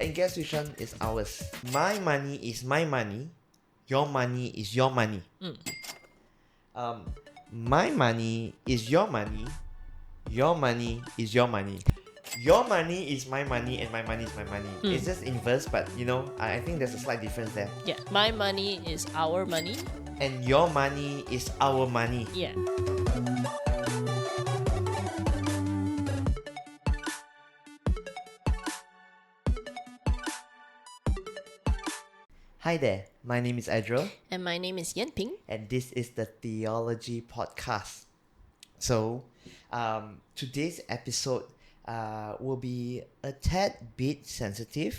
And guess which one is ours? My money is my money. Your money is your money. My money is your money. Your money is your money. Your money is my money and my money is my money. It's just inverse, but I think there's a slight difference there. Yeah, my money is our money. And your money is our money. Yeah. Hi there, my name is Adriel, And my name is Yan Ping. and this is the Teo-logy podcast. So, today's episode will be a tad bit sensitive,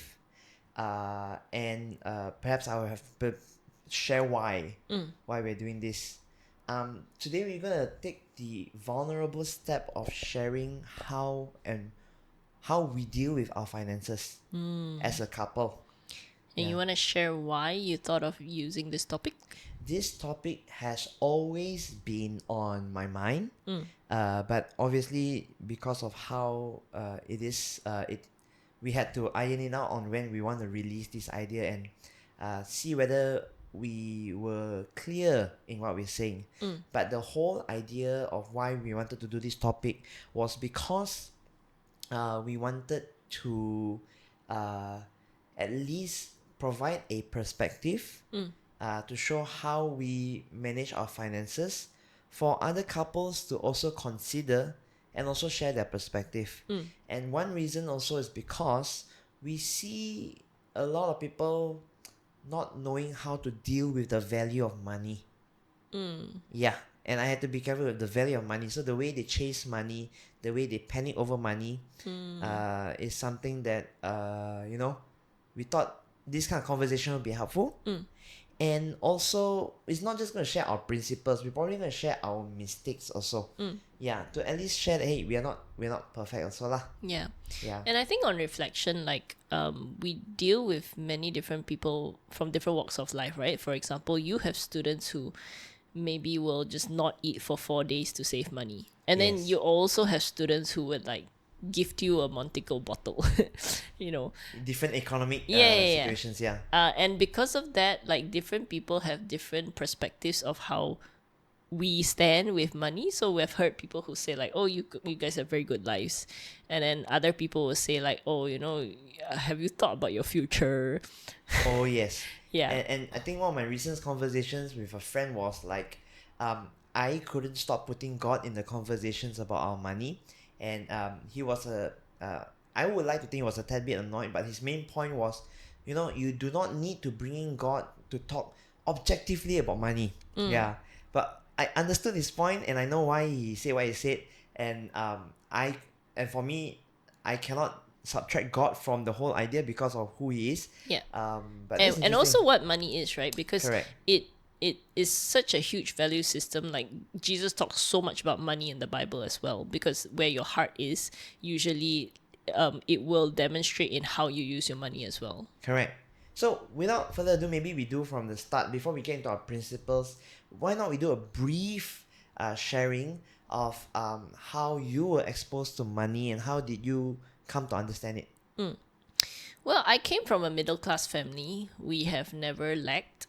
and perhaps I will have to share why we're doing this. Today we're gonna take the vulnerable step of sharing how we deal with our finances as a couple. And you want to share why you thought of using this topic? This topic has always been on my mind, but obviously because of how it is, we had to iron it out on when we want to release this idea and see whether we were clear in what we're saying. But the whole idea of why we wanted to do this topic was because we wanted to at least provide a perspective to show how we manage our finances for other couples to also consider and also share their perspective. And one reason also is because we see a lot of people not knowing how to deal with the value of money. Yeah, and I had to be careful with the value of money. So the way they chase money, the way they panic over money is something that we thought this kind of conversation would be helpful. And also, it's not just going to share our principles, we're probably going to share our mistakes also. Yeah, to at least share that, hey, we're not perfect also lah. Yeah. Yeah. And I think on reflection, we deal with many different people from different walks of life, right? For example, you have students who maybe will just not eat for 4 days to save money. And then Yes. you also have students who would gift you a Montico bottle, Different economic Yeah. situations, yeah. And because of that, different people have different perspectives of how we stand with money. So we've heard people who say oh, you guys have very good lives, and then other people will say oh, have you thought about your future? Oh yes. Yeah. And I think one of my recent conversations with a friend was I couldn't stop putting God in the conversations about our money, and he was I would like to think he was a tad bit annoyed, but his main point was, you do not need to bring in God to talk objectively about money. Yeah, but I understood his point, and I know why he said what he said, and for me, I cannot subtract God from the whole idea because of who he is. Yeah. But And also what money is, right? Because Correct. it is such a huge value system. Jesus talks so much about money in the Bible as well, because where your heart is, usually it will demonstrate in how you use your money as well. Correct. So without further ado, maybe we do from the start, before we get into our principles, why not we do a brief sharing of how you were exposed to money and how did you come to understand it? Well, I came from a middle class family. We have never lacked.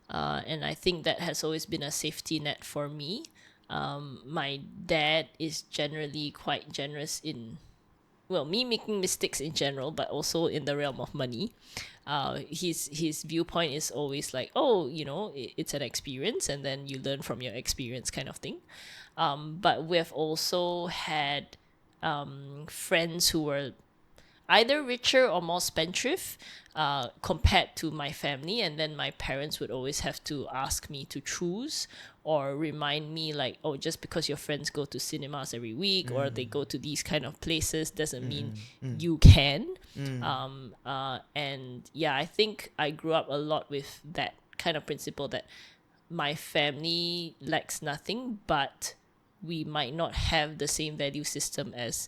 And I think that has always been a safety net for me. My dad is generally quite generous in, me making mistakes in general, but also in the realm of money. His viewpoint is always it's an experience, and then you learn from your experience, kind of thing. But we've also had friends who were either richer or more spendthrift compared to my family, and then my parents would always have to ask me to choose or remind me just because your friends go to cinemas every week or they go to these kind of places doesn't mean you can. And yeah, I think I grew up a lot with that kind of principle that my family lacks nothing, but we might not have the same value system as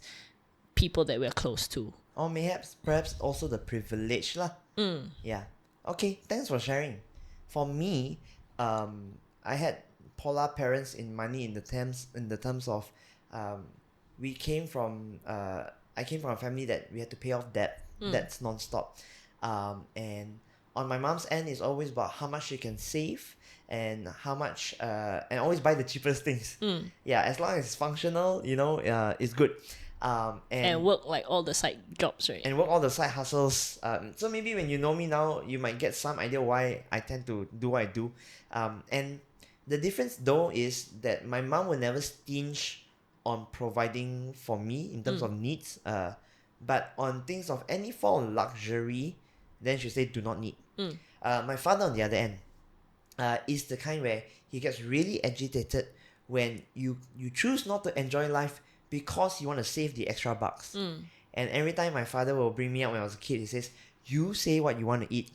people that we're close to. Or perhaps also the privilege lah. Yeah. Okay, thanks for sharing. For me, I had polar parents in money in the terms of I came from a family that we had to pay off debt. That's non-stop. And on my mom's end, it's always about how much she can save and how much and always buy the cheapest things. Yeah, as long as it's functional, it's good. And work like all the side jobs, right? And work all the side hustles. So maybe when you know me now, you might get some idea why I tend to do what I do. And the difference though is that my mom will never stinge on providing for me in terms of needs. But on things of any form of luxury, then she'll say do not need. My father on the other end is the kind where he gets really agitated when you choose not to enjoy life because you want to save the extra bucks. And every time my father will bring me out when I was a kid, he says, "You say what you want to eat,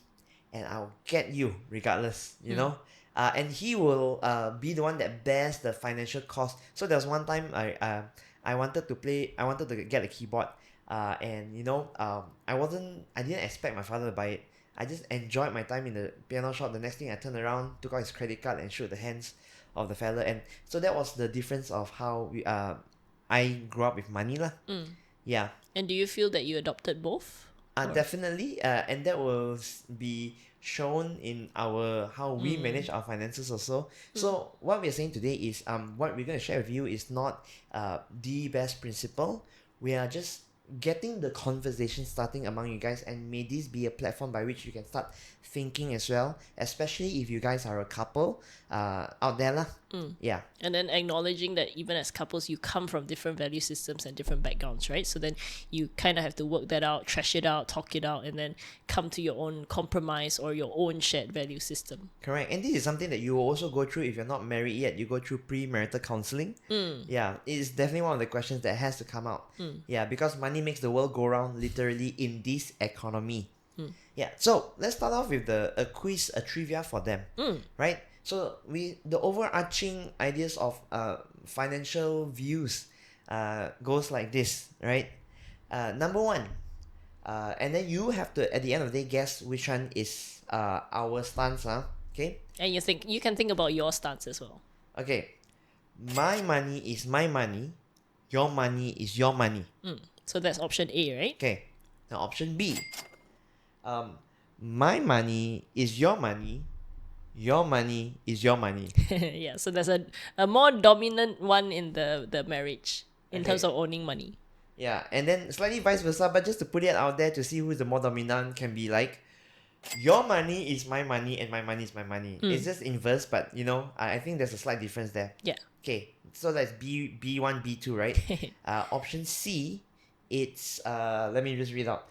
and I'll get you regardless." And he will be the one that bears the financial cost. So there was one time I wanted to get a keyboard, and I didn't expect my father to buy it. I just enjoyed my time in the piano shop. The next thing I turned around, took out his credit card and shook the hands of the fella. And so that was the difference of how I grew up with money lah. Yeah. And do you feel that you adopted both? Definitely. And that will be shown in how we manage our finances also. So what we're saying today is what we're going to share with you is not the best principle. We are just getting the conversation starting among you guys, and may this be a platform by which you can start thinking as well, especially if you guys are a couple out there lah. Yeah. And then acknowledging that even as couples, you come from different value systems and different backgrounds, right? So then you kind of have to work that out, trash it out, talk it out, and then come to your own compromise or your own shared value system. Correct. And this is something that you will also go through if you're not married yet. You go through premarital counseling. Yeah, it's definitely one of the questions that has to come out. Yeah, because money makes the world go round literally in this economy. Yeah, so let's start off with a quiz, a trivia for them, right? So the overarching ideas of financial views goes like this, right? Number one, and then you have to at the end of the day guess which one is our stance, okay? And you can think about your stance as well. Okay, my money is my money, your money is your money. So that's option A, right? Okay, now option B. My money is your money is your money. Yeah, so there's a more dominant one in the marriage in terms of owning money. Yeah, and then slightly vice versa, but just to put it out there to see who's the more dominant, can be like, your money is my money and my money is my money. It's just inverse, but I think there's a slight difference there. Yeah. Okay, so that's B1, B2, right? Option C, it's let me just read out.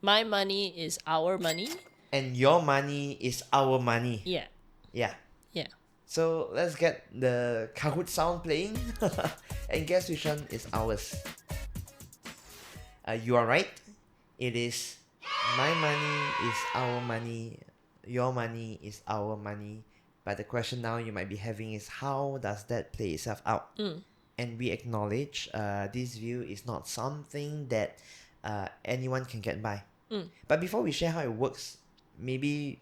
My money is our money. And your money is our money. Yeah. Yeah. Yeah. So let's get the Kahoot sound playing and guess which one is ours. You are right. It is my money is our money. Your money is our money. But the question now you might be having is, how does that play itself out? And we acknowledge this view is not something that anyone can get by. But before we share how it works, maybe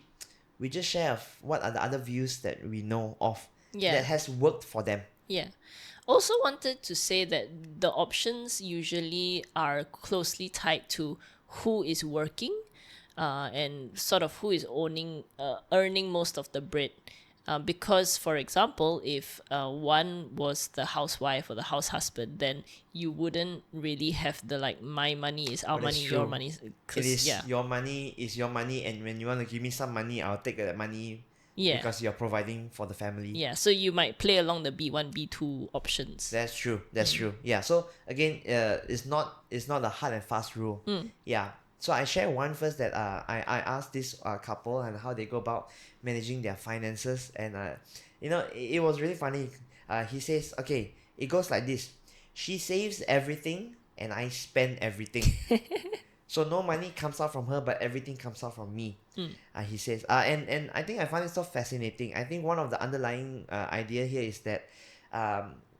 we just share what are the other views that we know of that has worked for them. Yeah. Also wanted to say that the options usually are closely tied to who is working and sort of who is earning most of the bread. Because, for example, if one was the housewife or the house husband, then you wouldn't really have the my money is our But money, it's your true. money. It is your money is your money, and when you want to give me some money, I'll take that money because you're providing for the family. Yeah, so you might play along the B1, B2 options. That's true. That's true. Yeah. So again, it's not a hard and fast rule. Yeah. So I share one first that I asked this couple and how they go about managing their finances, and it was really funny. He says, okay, it goes like this: she saves everything and I spend everything. So no money comes out from her, but everything comes out from me. He says, and I think I find it so fascinating. I think one of the underlying idea here is that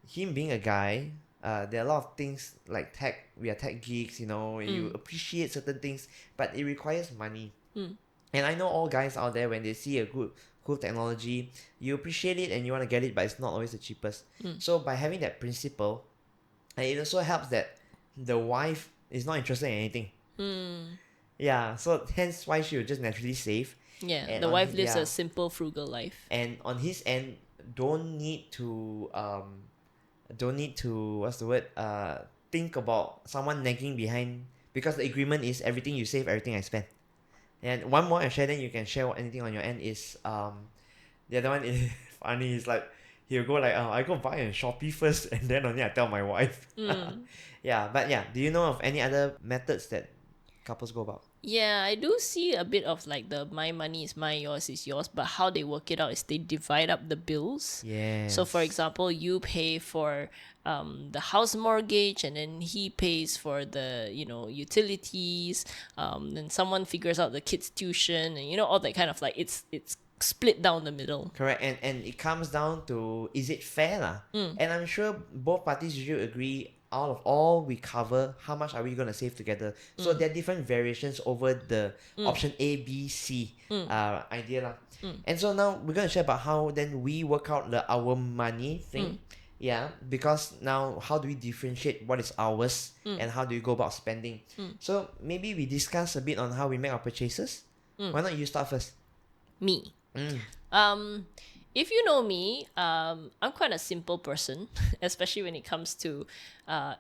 him being a guy. There are a lot of things like tech. We are tech geeks, you appreciate certain things, but it requires money. And I know all guys out there, when they see a cool technology, you appreciate it and you want to get it, but it's not always the cheapest. So by having that principle, it also helps that the wife is not interested in anything. Yeah, so hence why she would just naturally save. Yeah, And the on wife hi- lives yeah, a simple, frugal life. and on his end, don't need to what's the word think about someone nagging behind, because the agreement is everything you save, everything I spend. And one more I share, then you can share anything on your end is the other one is funny. It's like he'll go like, I go buy on Shopee first, and then only I tell my wife. Yeah, but yeah, do you know of any other methods that couples go about? Yeah, I do see a bit of like the my money is mine, yours is yours, but how they work it out is they divide up the bills. So, for Yes. example, you pay for the house mortgage, and then he pays for the utilities. Then someone figures out the kids' tuition, and all that kind of like it's split down the middle. Correct, and it comes down to, is it fair lah? And I'm sure both parties usually agree, out of all we cover, how much are we gonna save together? So there are different variations over the option A, B, C idea lah. And so now we're gonna share about how then we work out the our money thing. Yeah, because now how do we differentiate what is ours and how do we go about spending? So maybe we discuss a bit on how we make our purchases. Why not you start first? Me. Mm. If you know me, I'm quite a simple person, especially when it comes to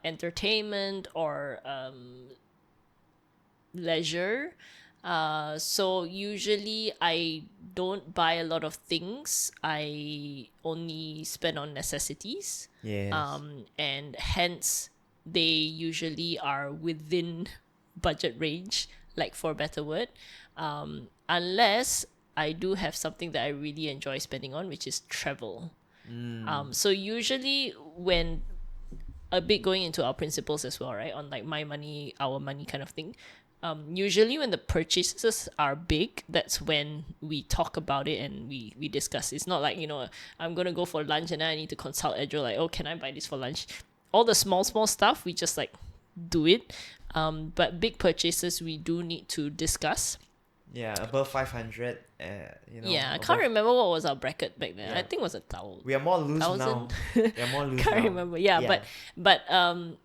entertainment or leisure. So usually I don't buy a lot of things. I only spend on necessities. Yes. And hence they usually are within budget range, like for a better word. Unless I do have something that I really enjoy spending on, which is travel. So usually when a bit going into our principles as well, right? On like my money, our money kind of thing. Usually when the purchases are big, that's when we talk about it and we discuss. It's not like, I'm going to go for lunch and then I need to consult Edro like, oh, can I buy this for lunch? All the small stuff, we just like do it. But big purchases, we do need to discuss. Yeah, above 500, Yeah, I can't remember what was our bracket back then. Yeah. I think it was 1,000. We are more loose now. 1,000? We are more loose Can't now. remember. Yeah, but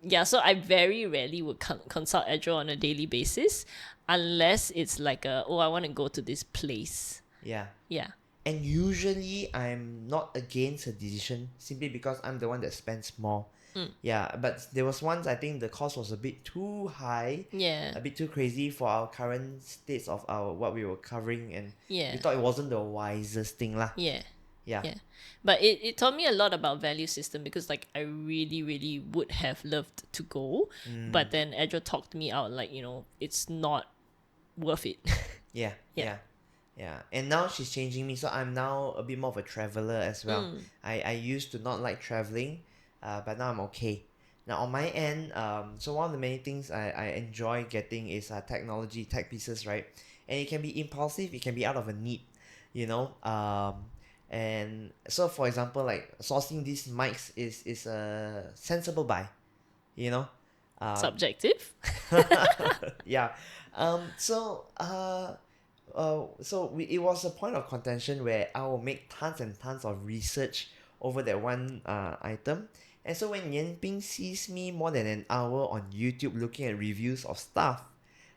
yeah. So I very rarely would consult Edro on a daily basis, unless it's like I want to go to this place. Yeah. Yeah. And usually I'm not against a decision simply because I'm the one that spends more. Yeah, but there was once I think the cost was a bit too high. Yeah. A bit too crazy for our current states of our what we were covering, and Yeah. we thought it wasn't the wisest thing lah. Yeah. Yeah. Yeah. But it taught me a lot about value system, because like I really, really would have loved to go. But then Edro talked me out like, it's not worth it. Yeah. Yeah. Yeah. Yeah. And now she's changing me, so I'm now a bit more of a traveler as well. I used to not like traveling, but now I'm okay. Now on my end, so one of the many things I enjoy getting is technology, tech pieces, right? And it can be impulsive, it can be out of a need, and so for example, like sourcing these mics is a sensible buy, you know. Subjective. Yeah. It was a point of contention where I will make tons and tons of research over that one item. And so when Yan Ping sees me more than an hour on YouTube looking at reviews of stuff,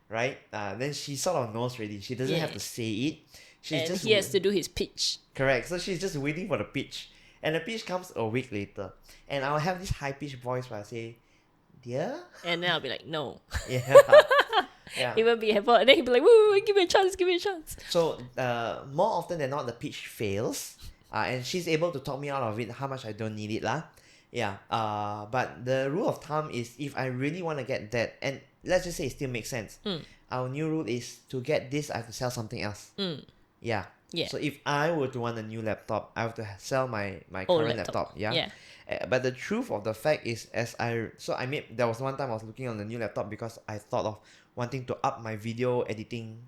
right? Then she sort of knows already. She doesn't have Yeah. to say it. She's And just he has to do his pitch. correct. So she's just waiting for the pitch. And the pitch comes a week later. And I'll have this high pitched voice where I say, dear? And then I'll be like, no. Yeah. Yeah. He will be happy. And then he'll be like, woo, give me a chance, give me a chance. So more often than not, the pitch fails. And she's able to talk me out of it how much I don't need it lah. Yeah. But the rule of thumb is if I really want to get that, and let's just say it still makes sense. Our new rule is to get this, I have to sell something else. Yeah. Yeah. So if I were to want a new laptop, I have to sell my Old current laptop. laptop. Yeah. Yeah. But the truth of the fact is, there was one time I was looking on the new laptop because I thought of wanting to up my video editing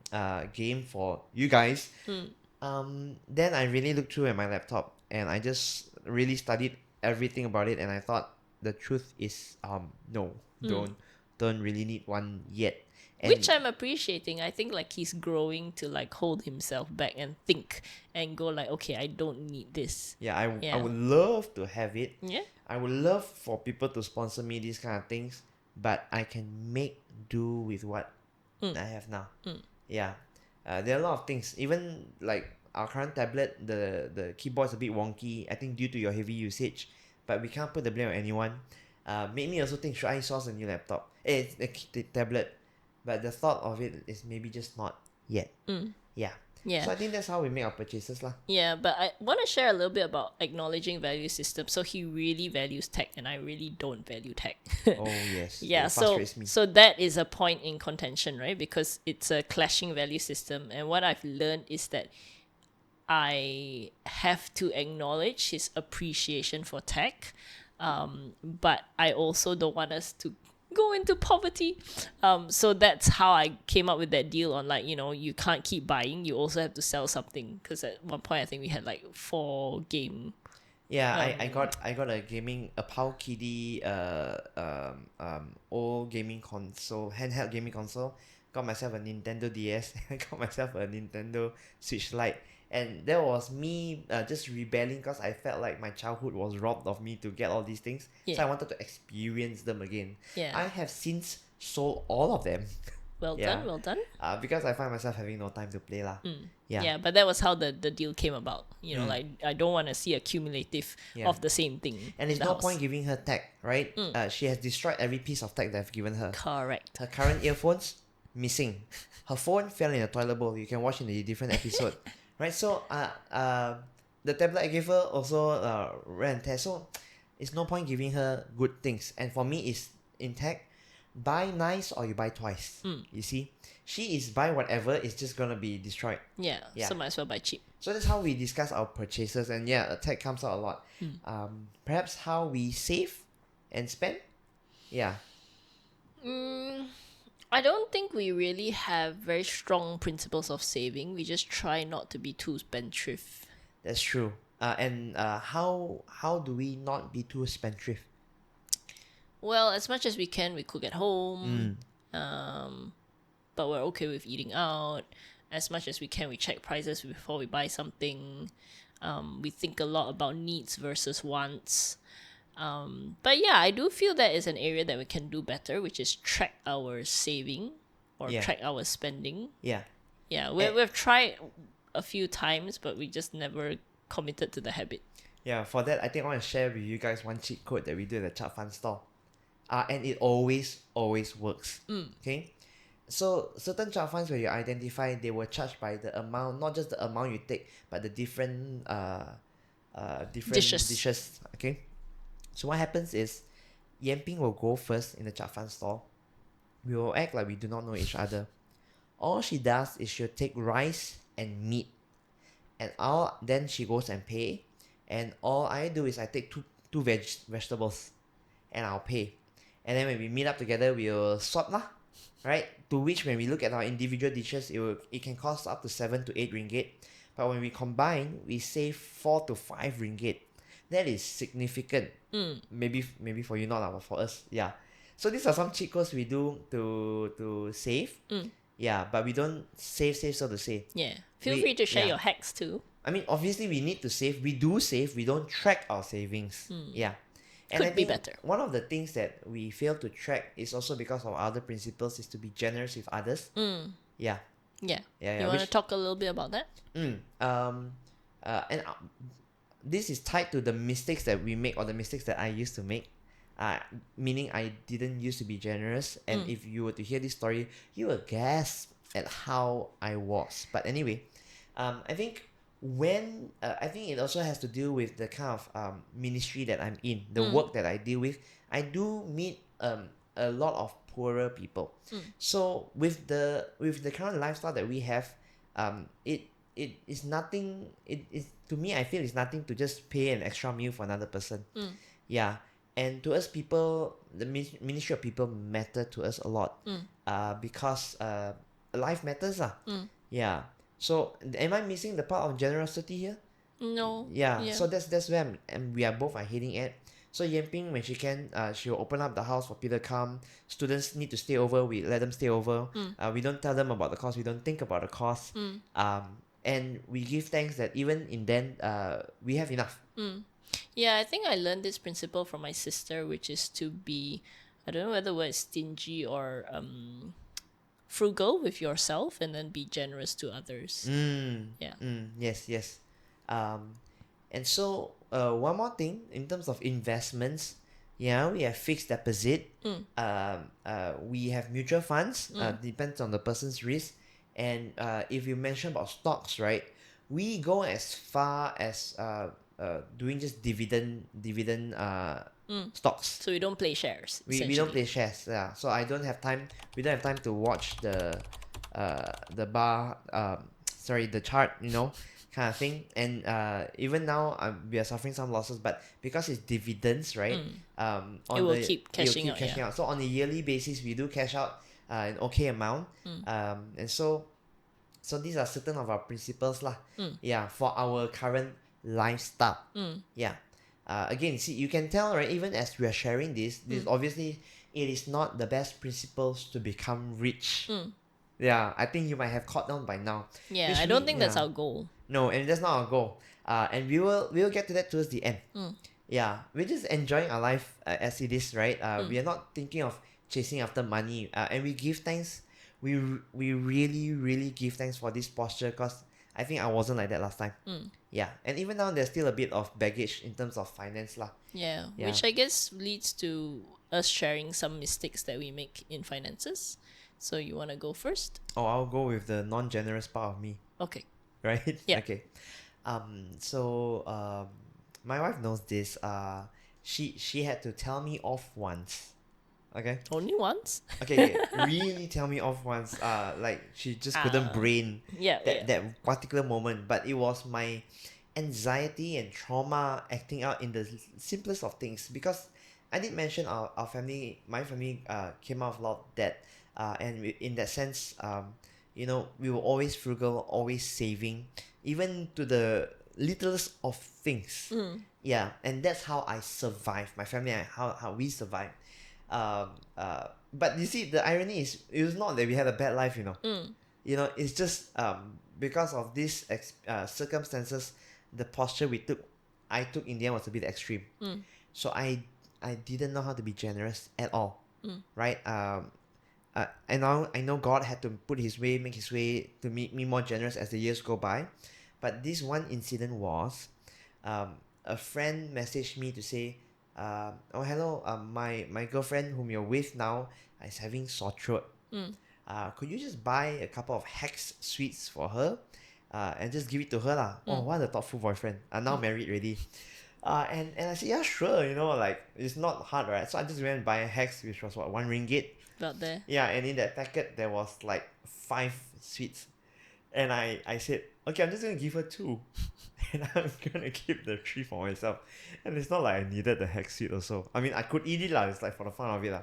game for you guys. Then I really looked through at my laptop and I just really studied everything about it, and I thought the truth is no, don't really need one yet. And Which I'm appreciating. I think like he's growing to like hold himself back and think and go like, okay, I don't need this. yeah, I Yeah. would love to have it. Yeah. I would love for people to sponsor me these kind of things, but I can make do with what I have now. Yeah. There are a lot of things. Even like our current tablet, the keyboard's a bit wonky, I think due to your heavy usage. But we can't put the blame on anyone. Made me also think, should I source a new laptop? It's the tablet. But the thought of it is maybe just not yet. Yeah. Yeah. So I think that's how we make our purchases lah. Yeah, but I want to share a little bit about acknowledging value system. So he really values tech, and I really don't value tech. Oh yes. Yeah, It so frustrates me. so that is a point in contention, right? Because it's a clashing value system, and what I've learned is that I have to acknowledge his appreciation for tech, but I also don't want us to go into poverty. So that's how I came up with that deal on, like, you can't keep buying, you also have to sell something. Because at one point I think we had like 4 game. Yeah, I got a Power Kitty old gaming console, handheld gaming console. Got myself a Nintendo DS. I got myself a Nintendo Switch Lite. And that was me just rebelling because I felt like my childhood was robbed of me to get all these things. So Yeah. I wanted to experience them again. Yeah. I have since sold all of them. Well Yeah. done, well done. Because I find myself having no time to play lah. Yeah, but that was how the deal came about. Like, I don't want to see a cumulative Yeah. of the same thing. And in it's the no house. point giving her tech, right? She has destroyed every piece of tech that I've given her. Correct. Her current earphones, missing. Her phone fell in a toilet bowl. You can watch in a different episode. Right? So the tablet I gave her also ran and tear. So it's no point giving her good things. And for me, it's in tech, buy nice or you buy twice. You see? She is buy whatever, it's just gonna be destroyed. Yeah, Yeah. so might as well buy cheap. So that's how we discuss our purchases, and yeah, tech comes out a lot. Perhaps how we save and spend. Yeah. I don't think we really have very strong principles of saving. We just try not to be too spendthrift. That's true. And how do we not be too spendthrift? Well, as much as we can, we cook at home. But we're okay with eating out. As much as we can, we check prices before we buy something. We think a lot about needs versus wants. But yeah, I do feel that is an area that we can do better, which is track our saving or Yeah. track our spending. Yeah. Yeah, we've tried a few times, but we just never committed to the habit. Yeah, for that, I think I want to share with you guys one cheat code that we do at the Chart Fund store. And it always works. Okay? So, certain chart funds where you identify, they were charged by the amount, not just the amount you take, but the different dishes. Okay? So, what happens is, Yamping will go first in the chart fund store. We will act like we do not know each other. All she does is she'll take rice and meat. And then she goes and pay. And all I do is I take two vegetables. And I'll pay. And then when we meet up together, we'll swap lah. Right? To which when we look at our individual dishes, it can cost up to 7 to 8 ringgit. But when we combine, we save 4 to 5 ringgit. That is significant. Maybe for you not, but for us, yeah. So these are some cheat codes we do to save. Yeah, but we don't save so to say. Yeah. Feel free to share yeah. your hacks too. I mean, obviously we need to save. We do save. We don't track our savings. Yeah. And Could I be think better. one of the things that we fail to track is also because of other principles is to be generous with others. Yeah. Yeah. Yeah. You want to talk a little bit about that? This is tied to the mistakes that we make or the mistakes that I used to make. Meaning I didn't used to be generous, and if you were to hear this story, you will gasp at how I was. But anyway, I think I think it also has to do with the kind of ministry that I'm in, the work that I deal with. I do meet a lot of poorer people. So with the current lifestyle that we have, it is nothing. It is, to me, I feel it's nothing to just pay an extra meal for another person. Yeah. And to us people, the ministry of people matter to us a lot. Because life matters. Yeah. So am I missing the part of generosity here? No. Yeah. So that's where we are both heading at. So Yamping, when she can, she will open up the house for people to come. Students need to stay over, we let them stay over. We don't tell them about the cost. We don't think about the cost. And we give thanks that even in then, we have enough. Yeah, I think I learned this principle from my sister, which is to be, I don't know whether the word is stingy or frugal with yourself and then be generous to others. Yeah. Yes, yes. Um, and so one more thing in terms of investments, yeah, we have fixed deposit. We have mutual funds. Depends on the person's risk. And if you mention about stocks, right, we go as far as doing just dividend stocks. So we don't play shares, We don't essentially. play chess, yeah. So I don't have time. We don't have time to watch the bar sorry, the chart, kind of thing. And even now we are suffering some losses, but because it's dividends, right? It will keep it will cashing keep out, cashing yeah. out. So on a yearly basis, we do cash out an okay amount. And so these are certain of our principles lah. Yeah, for our current lifestyle. Yeah. Again, see, you can tell, right? Even as we are sharing this obviously it is not the best principles to become rich. Yeah, I think you might have caught on by now. Yeah, Which I don't think that's our goal. No, and that's not our goal. And we will get to that towards the end. Yeah, we're just enjoying our life as it is, right? We are not thinking of chasing after money. And we give thanks. We really, really give thanks for this posture because I think I wasn't like that last time. Yeah, and even now there's still a bit of baggage in terms of finance lah. Yeah, Yeah. which I guess leads to us sharing some mistakes that we make in finances. So you want to go first? Oh, I'll go with the non-generous part of me, Okay. right? Yeah. Okay. So my wife knows this. She had to tell me off once. Okay. Only once? Okay, really tell me off once. Like she just couldn't brain Yeah, that particular moment. But it was my anxiety and trauma acting out in the simplest of things. Because I did mention our family, my family, came out of a lot of debt. And in that sense, we were always frugal, always saving, even to the littlest of things. Yeah, and that's how I survived. My family and how we survived. But you see, the irony is, it was not that we had a bad life, it's just because of these circumstances, the posture I took in the end was a bit extreme. So I didn't know how to be generous at all, right? And I know God had to make his way to make me more generous as the years go by, but this one incident was, a friend messaged me to say, oh hello, my girlfriend whom you're with now is having sore throat. Could you just buy a couple of Hex sweets for her, and just give it to her lah? Oh, what a thoughtful boyfriend. Now married already. And I said, yeah, sure, like it's not hard, right? So I just went and buy a Hex, which was what, 1 ringgit. About there. Yeah, and in that packet there was like 5 sweets. And I said, okay, I'm just gonna give her 2. And I'm gonna keep the 3 for myself. And it's not like I needed the Hex sweet also. I mean, I could eat it lah, it's like for the fun of it lah.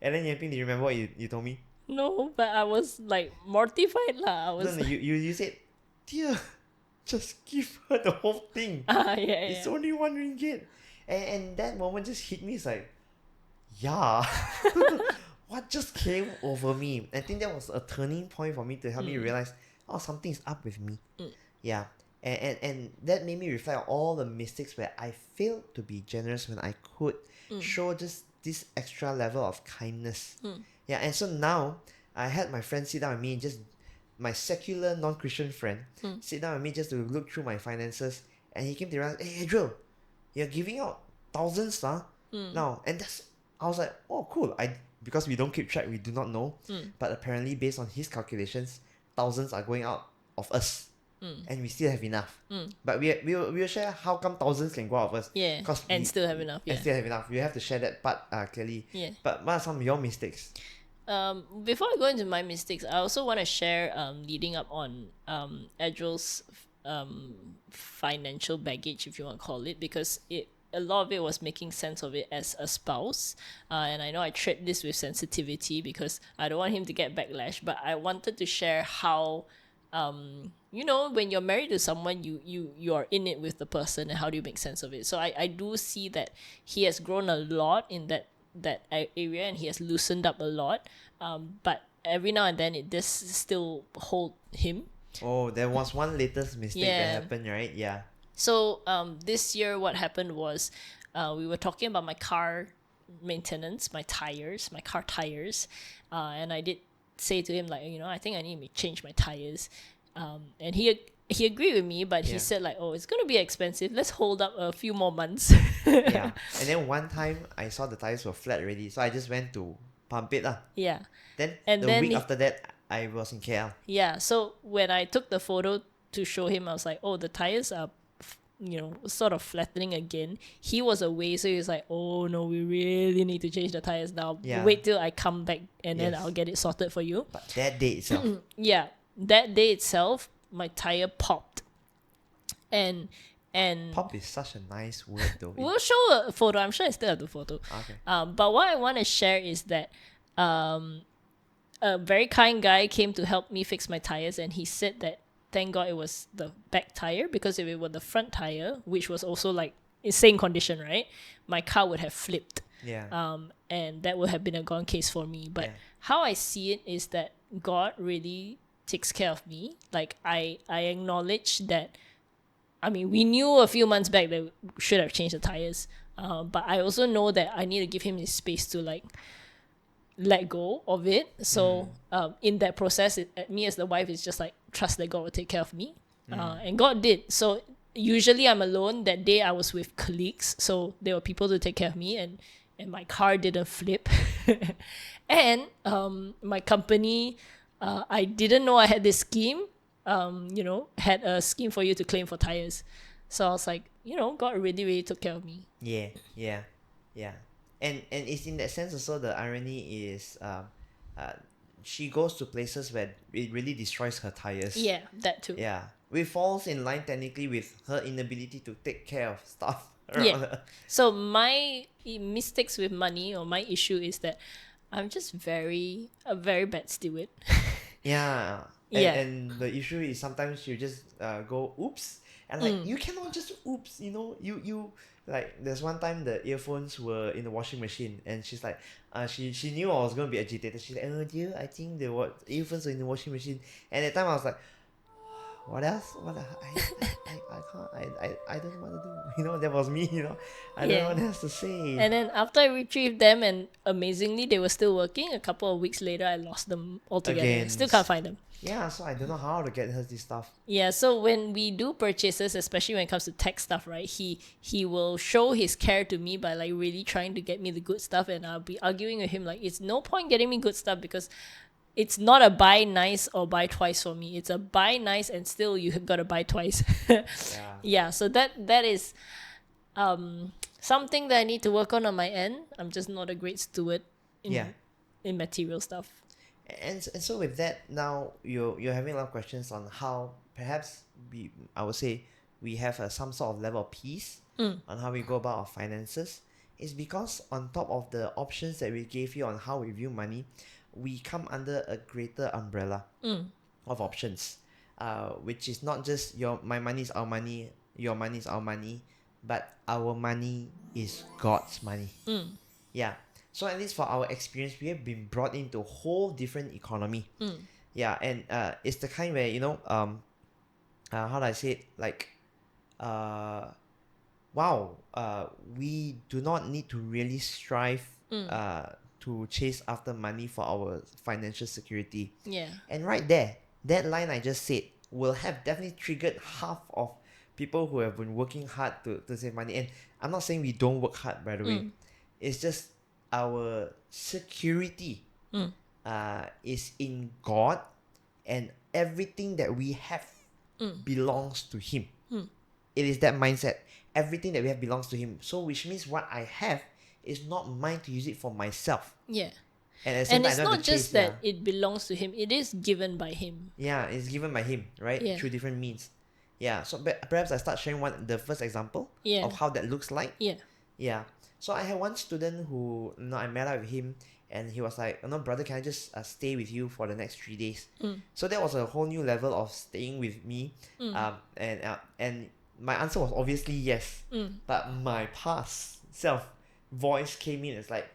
And then Yamping, do you remember what you told me? No, but I was like mortified lah. I was No, you said, dear, just give her the whole thing. yeah, It's only 1 ringgit. And that moment just hit me. It's like, yeah. What just came over me? I think that was a turning point for me to help me realize, oh, something's up with me. Yeah. And that made me reflect on all the mistakes where I failed to be generous when I could show just this extra level of kindness. Yeah, and so now I had my friend sit down with me, just my secular non-Christian friend sit down with me just to look through my finances, and he came to realize, hey Adriel, you're giving out thousands now. And I was like, oh cool. Because we don't keep track, we do not know. But apparently based on his calculations, thousands are going out of us. And we still have enough. But we'll share how come thousands can go out of us. Yeah. And still have enough. Yeah. And still have enough. We have to share that part clearly. Yeah. But what are some of your mistakes? Before I go into my mistakes, I also want to share leading up on Adriel's financial baggage, if you want to call it, because a lot of it was making sense of it as a spouse, and I know I treat this with sensitivity because I don't want him to get backlash, but I wanted to share how when you're married to someone, you are in it with the person, and how do you make sense of it. So I do see that he has grown a lot in that area, and he has loosened up a lot, but every now and then it does still hold him. Oh, there was one latest mistake that happened, right? Yeah. So this year what happened was, we were talking about my car maintenance, my car tires, and I did say to him like, I think I need to change my tires, and he agreed with me, but he Yeah. said like, oh, it's gonna be expensive. Let's hold up a few more months. Yeah. And then one time I saw the tires were flat already, so I just went to pump it lah. Yeah, Then and the then week after that, I was in KL. yeah. So when I took the photo to show him, I was like, oh, the tires are, sort of flattening again. He was away, so he was like, oh no, we really need to change the tires now. Yeah. Wait till I come back, and then Yes. I'll get it sorted for you. But that day itself, Yeah, that day itself, my tire popped, and pop is such a nice word though. we'll show a photo. I'm sure I still have the photo. Okay. But what I want to share is that a very kind guy came to help me fix my tires, and he said that thank God it was the back tire, because if it were the front tire, which was also like in same condition, right, my car would have flipped. Yeah. And that would have been a gone case for me. But Yeah. how I see it is that God really takes care of me. Like I acknowledge that. I mean, we knew a few months back that we should have changed the tires. But I also know that I need to give him his space to like let go of it. So in that process, me as the wife is just like trust that God will take care of me. And God did. So usually I'm alone. That day I was with colleagues, so there were people to take care of me, and my car didn't flip. And my company, I didn't know I had this scheme. Had a scheme for you to claim for tires. So I was like, God really, really took care of me. Yeah. Yeah. Yeah. And it's in that sense also, the irony is she goes to places where it really destroys her tires. Yeah, that too. Yeah. Which falls in line technically with her inability to take care of stuff around Yeah. her. So my mistakes with money, or my issue, is that I'm just a very bad steward. Yeah. Yeah. And the issue is sometimes you just go oops, and like you cannot just oops, you like there's one time the earphones were in the washing machine, and she's like she knew I was gonna be agitated. She's like, oh dear, I think the earphones are in the washing machine. And at the time I was like, what else? What I can't, I don't know what to do. That was me. I don't know what else to say. And then after I retrieved them, and amazingly they were still working, a couple of weeks later I lost them altogether. Again. Still can't find them. Yeah, so I don't know how to get her this stuff. Yeah, so when we do purchases, especially when it comes to tech stuff, right, he will show his care to me by like really trying to get me the good stuff, and I'll be arguing with him like, it's no point getting me good stuff, because it's not a buy nice or buy twice for me. It's a buy nice and still you have got to buy twice. Yeah, so that is something that I need to work on my end. I'm just not a great steward in material stuff. And so with that, now you're having a lot of questions on how perhaps I would say we have some sort of level of peace on how we go about our finances. It's because on top of the options that we gave you on how we view money, we come under a greater umbrella of options, which is not just my money is our money, your money is our money, but our money is God's money. Yeah. So at least for our experience, we have been brought into a whole different economy. Yeah, and it's the kind where, how do I say it? Like, we do not need to really strive to chase after money for our financial security. Yeah. And right there, that line I just said will have definitely triggered half of people who have been working hard to save money. And I'm not saying we don't work hard, by the way. It's just our security is in God, and everything that we have belongs to Him. It is that mindset. Everything that we have belongs to Him. So which means what I have is not mine to use it for myself. Yeah. And, at the same time, it's I don't have not to just chase, that it belongs to Him, it is given by Him. Yeah, it's given by Him, right? Yeah. Through different means. Yeah, so perhaps I start sharing the first example of how that looks like. Yeah. Yeah. So I had one student who, I met up with him, and he was like, brother, can I just stay with you for the next 3 days? So that was a whole new level of staying with me. And my answer was obviously yes. But my past self voice came in. It's like,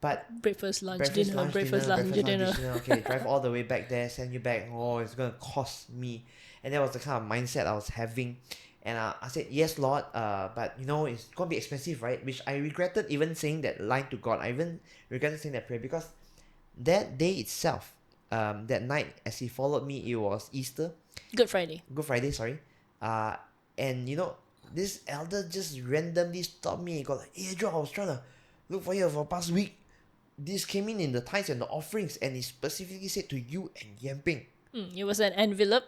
but breakfast, lunch, dinner. Okay, drive all the way back there, send you back. Oh, it's gonna cost me. And that was the kind of mindset I was having. And I said, yes, Lord, but it's going to be expensive, right? Which I regretted even saying that line to God. I even regretted saying that prayer, because that day itself, that night as he followed me, it was Easter, Good Friday. Good Friday, sorry. And this elder just randomly stopped me and got like, hey Joe, I was trying to look for you for past week. This came in the tithes and the offerings, and he specifically said to you and Yamping. It was an envelope.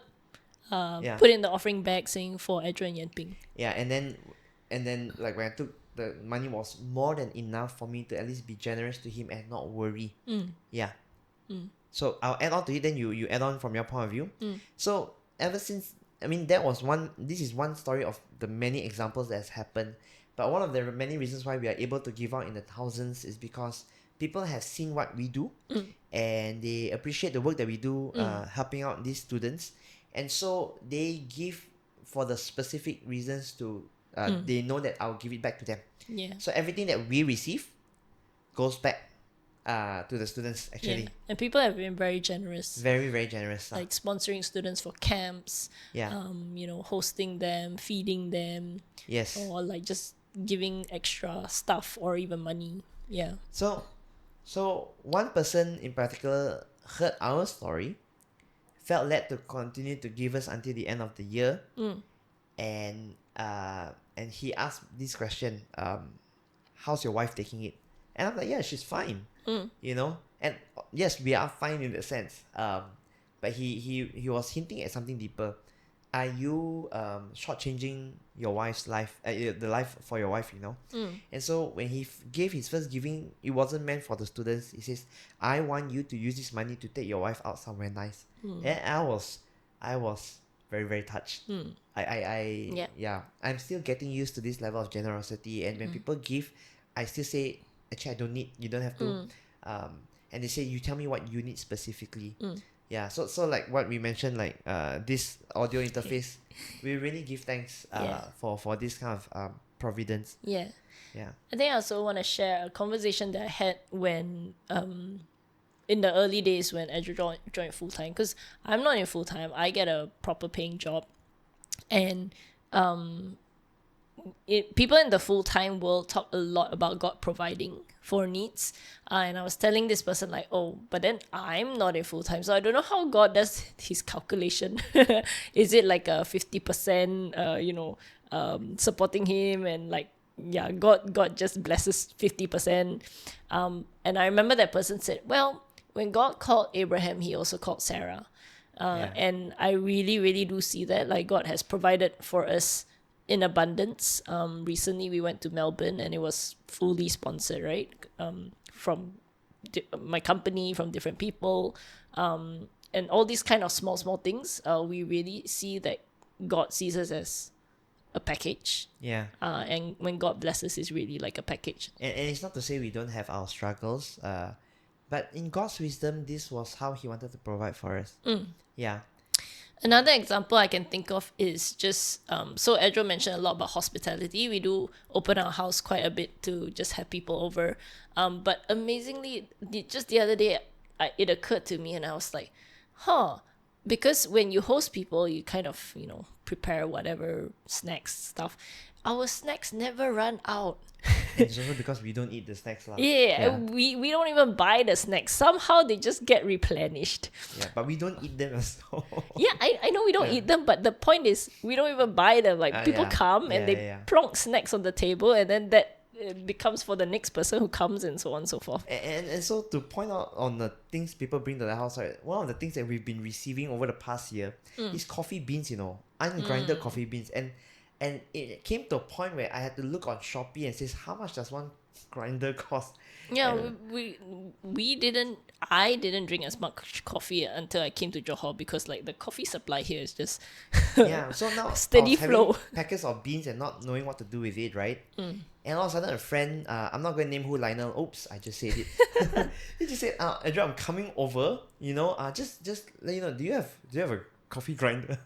Yeah. Put in the offering bag saying for Edra and Yanping. Yeah, and then like when I took the money was more than enough for me to at least be generous to him and not worry. Yeah. So I'll add on to it, then you add on from your point of view. So ever since, I mean, this is one story of the many examples that has happened. But one of the many reasons why we are able to give out in the thousands is because people have seen what we do and they appreciate the work that we do helping out these students. And so they give for the specific reasons to, they know that I'll give it back to them. Yeah. So everything that we receive goes back to the students actually. Yeah. And people have been very generous. Very, very generous. Like sponsoring students for camps. Yeah. Hosting them, feeding them. Yes. Or like just giving extra stuff or even money. Yeah. So one person in particular heard our story, felt led to continue to give us until the end of the year, and he asked this question, how's your wife taking it? And I'm like, yeah, she's fine, and yes, we are fine in that sense, but he was hinting at something deeper. Are you shortchanging your wife's life, the life for your wife, And so when he gave his first giving, it wasn't meant for the students. He says, I want you to use this money to take your wife out somewhere nice. And I was very, very touched. I'm still getting used to this level of generosity, and when people give, I still say, actually I don't need, you don't have to. And they say, you tell me what you need specifically. Yeah, so like what we mentioned, like this audio interface, we really give thanks for this kind of providence. Yeah. Yeah. I think I also want to share a conversation that I had when in the early days when Edra joined full time, because I'm not in full time. I get a proper paying job, and people in the full time world talk a lot about God providing for needs, and I was telling this person like, oh, but then I'm not in full time, so I don't know how God does his calculation. Is it like a 50%, supporting him, and like, yeah, God just blesses 50%. And I remember that person said, well, when God called Abraham, he also called Sarah. And I really, really do see that, like, God has provided for us in abundance. Recently we went to Melbourne and it was fully sponsored, right? From my company, from different people, and all these kind of small things. We really see that God sees us as a package. Yeah. And when God blesses, it's really like a package. And it's not to say we don't have our struggles, but in God's wisdom, this was how he wanted to provide for us. Yeah. Another example I can think of is just, so Edro mentioned a lot about hospitality. We do open our house quite a bit to just have people over. But amazingly, just the other day, it occurred to me and I was like, because when you host people, you kind of, prepare whatever snacks, stuff. Our snacks never run out. And it's also because we don't eat the snacks. Yeah. We don't even buy the snacks. Somehow they just get replenished. Yeah, but we don't eat them as well. Yeah, I know we don't eat them, but the point is we don't even buy them. Like people come and they plonk snacks on the table, and then that becomes for the next person who comes, and so on and so forth. And so to point out on the things people bring to the house, right, one of the things that we've been receiving over the past year is coffee beans, ungrinded coffee beans. And it came to a point where I had to look on Shopee and says, how much does one grinder cost? Yeah, I didn't drink as much coffee until I came to Johor, because like the coffee supply here is just so now steady I was flow. having packets of beans and not knowing what to do with it, right? And all of a sudden a friend, I'm not going to name who, Lionel, oops, I just said it. He just said, Andrew, I'm coming over, just let you know, do you have a coffee grinder?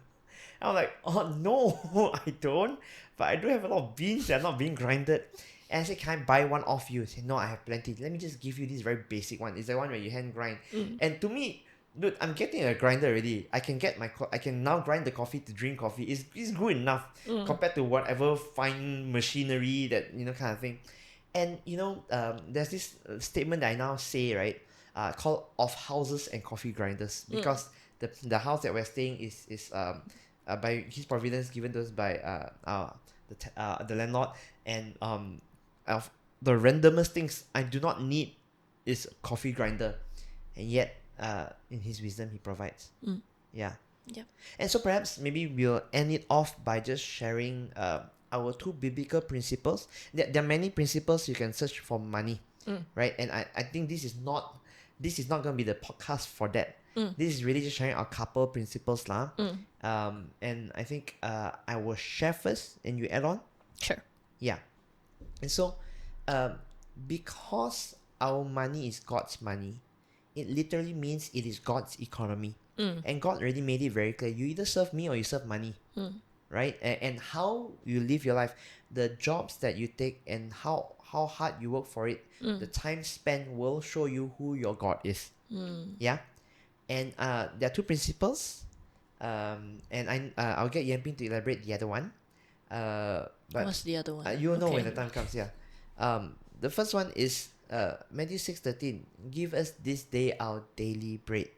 I'm like, oh no, I don't. But I do have a lot of beans that are not being grinded. And I said, can I buy one off you? He said, no, I have plenty. Let me just give you this very basic one. It's the one where you hand grind. And to me, dude, I'm getting a grinder already. I can now grind the coffee to drink coffee. It's good enough compared to whatever fine machinery that, kind of thing. And, there's this statement that I now say, right? called of houses and coffee grinders, because the house that we're staying is by his providence given to us by the landlord, and of the randomest things I do not need is coffee grinder, and yet in his wisdom he provides. Yeah. Yep. And so perhaps maybe we'll end it off by just sharing our two biblical principles. There are many principles you can search for money, right? And I think this is not going to be the podcast for that. This is really just sharing our couple principles lah. And I think I will share first and you add on. Sure. Yeah. And so because our money is God's money, it literally means it is God's economy. And God already made it very clear. You either serve me or you serve money. Right? And how you live your life, the jobs that you take and how hard you work for it, the time spent will show you who your God is. Yeah? And there are two principles. And I'll get Yamping to elaborate the other one. But What's the other one? you'll know when the time comes, yeah. The first one is Matthew 6:13. Give us this day our daily bread,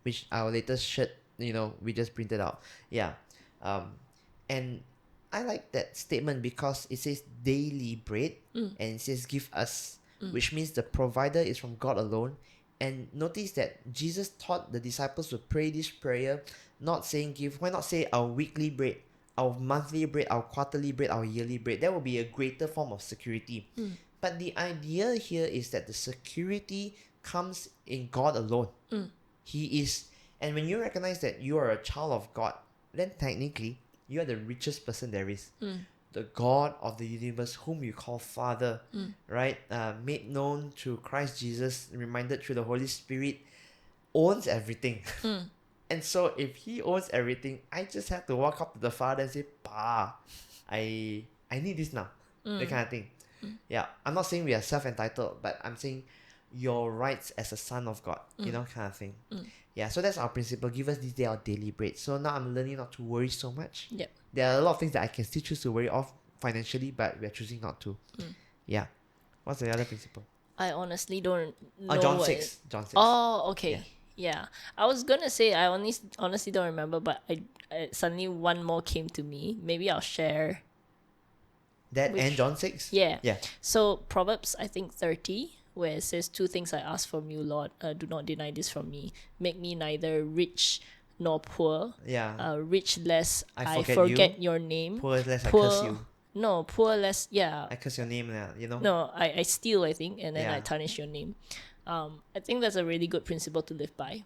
which our latest shirt, we just printed out. Yeah. And I like that statement because it says daily bread and it says give us, which means the provider is from God alone. And notice that Jesus taught the disciples to pray this prayer, not saying give. Why not say our weekly bread, our monthly bread, our quarterly bread, our yearly bread? That will be a greater form of security. But the idea here is that the security comes in God alone. He is, and when you recognize that you are a child of God, then technically you are the richest person there is. The God of the universe, whom you call Father, right? Made known through Christ Jesus, reminded through the Holy Spirit, owns everything. And so if he owns everything, I just have to walk up to the Father and say, Pa, I need this now. That kind of thing. Yeah, I'm not saying we are self-entitled, but I'm saying your rights as a son of God, kind of thing. Yeah, so that's our principle. Give us this day our daily bread. So now I'm learning not to worry so much. Yep. There are a lot of things that I can still choose to worry of financially, but we're choosing not to. Yeah. What's the other principle? I honestly don't know. John what 6. John 6. Oh, okay. Yeah. I was gonna say I honestly don't remember, but I suddenly one more came to me. Maybe I'll share. That and John 6? Yeah. Yeah. So Proverbs, I think 30, where it says, two things I ask from you, Lord. Do not deny this from me. Make me neither rich nor poor. Yeah. Rich less I forget your name. Poor less I Poor, curse you. No, poor less, yeah. I curse your name now, No, I steal, I think, and then I Yeah. tarnish your name. I think that's a really good principle to live by.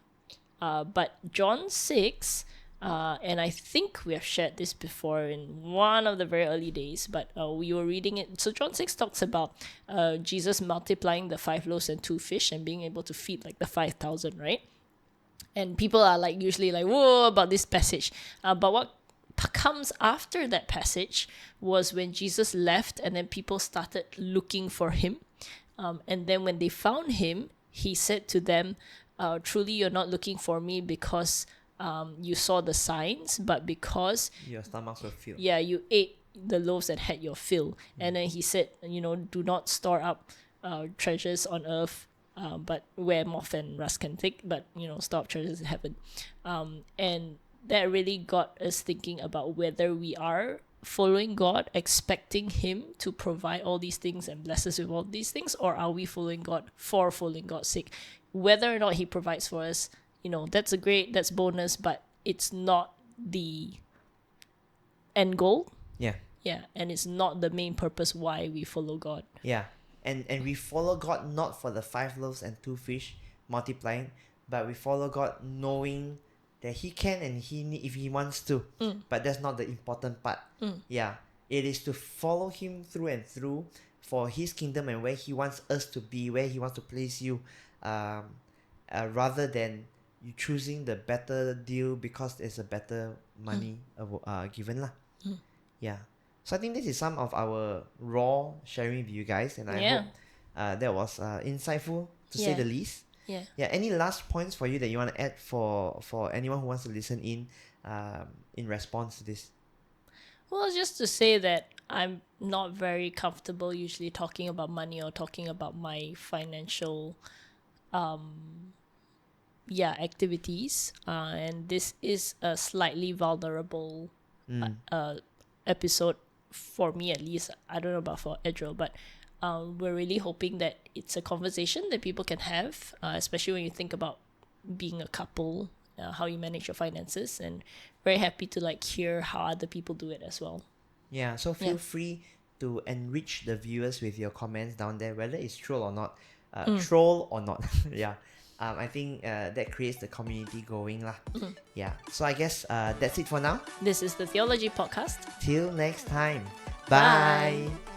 But John 6, and I think we have shared this before in one of the very early days, but we were reading it. So John 6 talks about Jesus multiplying the 5 loaves and 2 fish and being able to feed like the 5,000, right? And people are like usually like, whoa, about this passage. But what comes after that passage was when Jesus left and then people started looking for him. And then when they found him, he said to them, truly you're not looking for me because you saw the signs, but because your stomachs were filled. Yeah, you ate the loaves and had your fill. And then he said, do not store up treasures on earth, but where moth and rust can take, but store up treasures in heaven. And that really got us thinking about whether we are following God, expecting him to provide all these things and bless us with all these things, or are we following God for following God's sake? Whether or not he provides for us, that's bonus, but it's not the end goal. Yeah. Yeah, and it's not the main purpose why we follow God. Yeah. And we follow God not for the 5 loaves and 2 fish multiplying, but we follow God knowing that he can and if he wants to. But that's not the important part. Yeah. It is to follow him through and through for his kingdom and where he wants us to be, where he wants to place you, rather than you choosing the better deal because there's a better money given lah. Yeah. So I think this is some of our raw sharing with you guys, and I hope that was insightful to say the least. Yeah. Yeah. Any last points for you that you want to add for anyone who wants to listen in response to this? Well, just to say that I'm not very comfortable usually talking about money or talking about my financial activities, and this is a slightly vulnerable Mm. episode for me, at least. I don't know about for Edro, but we're really hoping that it's a conversation that people can have, especially when you think about being a couple, how you manage your finances, and very happy to like hear how other people do it as well. Yeah, so Yeah. feel free to enrich the viewers with your comments down there, whether it's troll or not. Troll or not. Yeah. I think that creates the community going lah. Yeah. So I guess that's it for now. This is the Theology Podcast. Till next time. Bye. Bye.